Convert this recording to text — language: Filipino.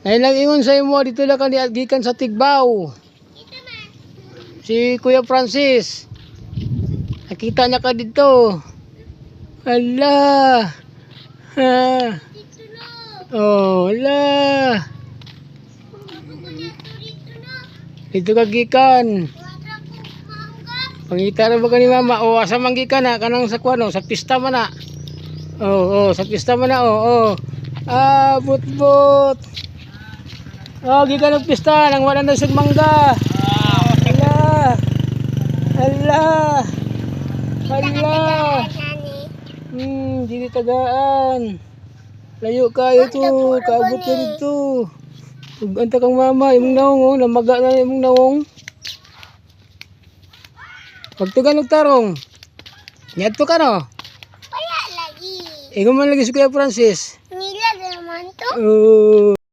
Ay lang ingon sa imo dito lang kani gikan sa Tigbaw. Si Kuya Francis. Nakita niya ka dito. Ala. Ha. Oh, ala. Dito ka gikan. Pangita ra ba ka ni mama? O asa man gikan na kanang sa kuano sa pista man na. Oh, sa pista man na oh. Ah, but. Oh, gikan og pista nang wala na sig mangga. Ala. Dili tagaan. Layo kayo to, kaabot ka dito. Uganta kang mama, imong naong oh, namaga na imong naong. Pagtugan og tarong. Ngadto ka no? Wala lagi. Ingon man lagi si Kuya Francis. Nila naman to. Oh.